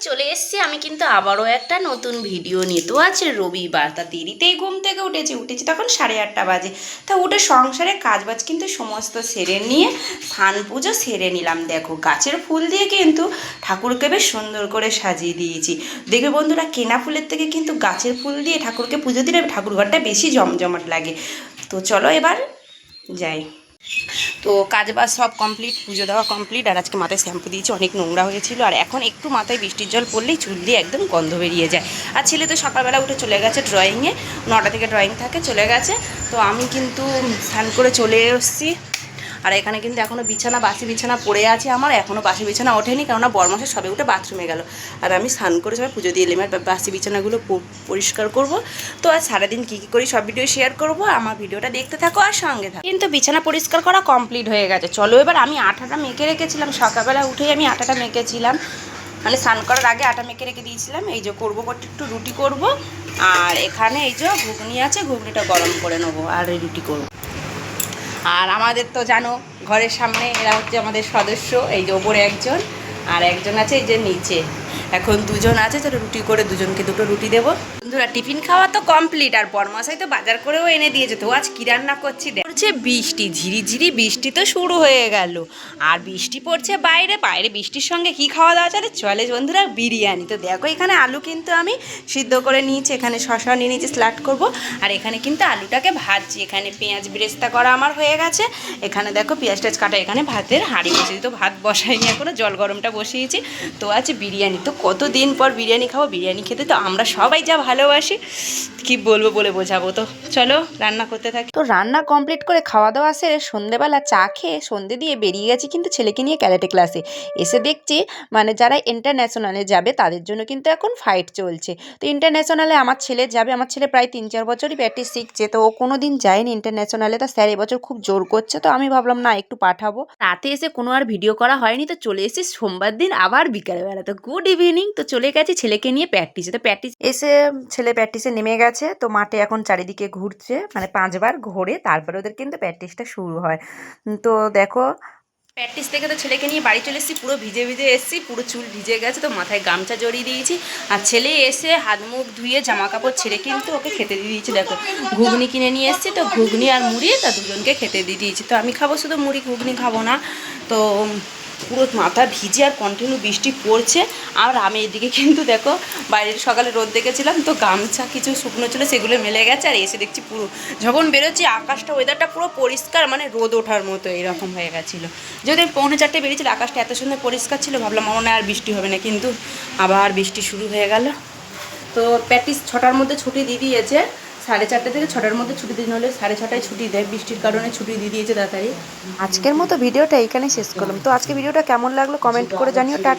চলে এসেছি আমি কিন্তু আবারও একটা নতুন ভিডিও নিয়ে। তো আছে রবিবার, তা দেরিতেই ঘুম থেকে উঠেছি তখন 8:30 বাজে। তা উঠে সংসারে কাজবাজ কিন্তু সমস্ত সেরে নিয়ে স্নান পুজো সেরে নিলাম। দেখো গাছের ফুল দিয়ে কিন্তু ঠাকুরকে বেশ সুন্দর করে সাজিয়ে দিয়েছি। দেখবে বন্ধুরা, কেনা ফুলের থেকে কিন্তু গাছের ফুল দিয়ে ঠাকুরকে পুজো দিলে ঠাকুরঘরটা বেশি জমজমাট লাগে। তো চলো এবার যাই। তো কাজ বাজ সব কমপ্লিট, পুজো দেওয়া কমপ্লিট। আর আজকে মাথায় শ্যাম্পু দিয়েছি, অনেক নোংরা হয়েছিল। আর এখন একটু মাথায় বৃষ্টির জল পড়লেই চুল দিয়ে একদম গন্ধ বেরিয়ে যায়। আর ছেলে তো সকালবেলা উঠে চলে গেছে ড্রয়িংয়ে, 9টা থেকে ড্রয়িং থাকে, চলে গেছে। তো আমি কিন্তু স্নান করে চলে এসেছি। আর এখানে কিন্তু এখনও বাসি বিছানা পড়ে আছে আমার, এখনও বাসি বিছানা ওঠেনি, কেননা বরমাসে সবে উঠে বাথরুমে গেল। আর আমি স্নান করে সবাই পুজো দিয়ে এলাম। আর বাসি বিছানাগুলো পরিষ্কার করব। তো আজ সারাদিন কী করি সব ভিডিও শেয়ার করব, আমার ভিডিওটা দেখতে থাকো আর সঙ্গে থাকো। কিন্তু বিছানা পরিষ্কার করা কমপ্লিট হয়ে গেছে। চলো এবার আমি আটাটা মেখে রেখেছিলাম, সকালবেলা উঠেই আমি আটাটা মেখেছিলাম, মানে স্নান করার আগে আটা মেখে রেখে দিয়েছিলাম। এই যে করবো একটু রুটি করব। আর এখানে এই যে ঘুগনি আছে, ঘুগনিটা গরম করে নেবো আর রুটি করবো। আর আমাদের তো জানো ঘরের সামনে এরা হচ্ছে আমাদের সদস্য, এই যে ওপরে একজন আর একজন আছে এই যে নিচে। এখন দুজন আছে, যেটা রুটি করে দুজনকে দুটো রুটি দেবো। বন্ধুরা টিফিন খাওয়া তো কমপ্লিট, আর বরমশাই তো বাজার করেও এনে দিয়েছে। তো আজ কী রান্না করছি দেখছে, বৃষ্টি, ঝিরিঝিরি বৃষ্টি তো শুরু হয়ে গেল। আর বৃষ্টি পড়ছে বাইরে, বৃষ্টির সঙ্গে কি খাওয়া দাওয়া চলে বন্ধুরা, বিরিয়ানি। তো দেখো এখানে আলু কিন্তু আমি সিদ্ধ করে নিয়েছি, এখানে শসা নিয়ে নিয়েছি, স্যালাড করব। আর এখানে কিন্তু আলুটাকে ভাজছি। এখানে পেঁয়াজ বেরেস্তা করা আমার হয়ে গেছে। এখানে দেখো পেঁয়াজ টেজ কাটা, এখানে ভাতের হাঁড়ি বসিয়েছি। তো ভাত বসাইনি এখনো, জল গরমটা বসিয়েছি। তো আছে বিরিয়ানি, তো কতদিন পর বিরিয়ানি খাবো। বিরিয়ানি খেতে তো আমরা সবাই যা ভালোবাসি, কি বলবো বলে বোঝাবো। তো চলো রান্না করতে থাকি। তো রান্না কমপ্লিট করে খাওয়া দাওয়া সেরে সন্ধেবেলা চা খেয়ে সন্ধে দিয়ে বেরিয়ে গেছি কিন্তু ছেলেকে নিয়ে ক্যারাটে ক্লাসে। এসে দেখছি মানে যারা ইন্টারন্যাশনালে যাবে তাদের জন্য কিন্তু এখন ফাইট চলছে। তো ইন্টারন্যাশনালে আমার ছেলে যাবে, আমার ছেলে প্রায় 3-4 বছরই প্র্যাকটিস শিখছে। তো ও কোনো দিন যায়নি ইন্টারন্যাশনালে, তা স্যার এবছর খুব জোর করছে। তো আমি ভাবলাম না একটু পাঠাবো। রাতে এসে কোনো আর ভিডিও করা হয়নি। তো চলে এসেছি সোমবার দিন আবার বিকালবেলা। তো গুড ইভিনিং। তো চলে গেছি ছেলেকে নিয়ে প্র্যাকটিসে। তো প্র্যাকটিস এসে ছেলে প্র্যাকটিসে নেমে গেছে। তো মাঠে এখন চারিদিকে ঘুরছে, মানে 5 বার ঘোরে তারপরে ওদের কিন্তু প্র্যাকটিসটা শুরু হয়। তো দেখো প্র্যাকটিস থেকে তো ছেলেকে নিয়ে বাড়ি চলে এসেছি, পুরো ভিজে এসেছি, পুরো চুল ভিজে গেছে। তো মাথায় গামছা জড়িয়ে দিয়েছি। আর ছেলে এসে হাত মুখ ধুয়ে জামা কাপড় ছেড়ে কিন্তু ওকে খেতে দিয়ে দিয়েছি। দেখো ঘুগনি কিনে নিয়ে এসেছি, তো ঘুগনি আর মুড়ি তা দুজনকে খেতে দিয়ে দিয়েছি। তো আমি খাবো শুধু মুড়ি, ঘুগনি খাবো না। তো পুরো মাথা ভিজে আর কন্টিনিউ বৃষ্টি পড়ছে। আর আমি এদিকে কিন্তু দেখো বাইরের সকালে রোদ দেখেছিলাম, তো গামছা কিছু শুকনো ছিল সেগুলো মেলে গেছে। আর এসে দেখছি পুরো যখন বেরোচ্ছি আকাশটা, ওয়েদারটা পুরো পরিষ্কার, মানে রোদ ওঠার মতো এরকম হয়ে গেছিলো। যদি 3:45 বেরিয়েছিল, আকাশটা এত সুন্দর পরিষ্কার ছিল, ভাবলাম মনে হয় আর বৃষ্টি হবে না, কিন্তু আবার বৃষ্টি শুরু হয়ে গেল। তো প্র্যাকটিস 6টার মধ্যে ছুটি দিয়ে দিয়েছে, 4:30 থেকে 6টার মধ্যে ছুটি দিন হলে 6:30টায় ছুটি দেয়, বৃষ্টির কারণে ছুটি দিয়ে দিয়েছে তাড়াতাড়ি। আজকের মতো ভিডিওটা এইখানে শেষ করলাম। তো আজকে ভিডিওটা কেমন লাগলো কমেন্ট করে জানিও। টাটা।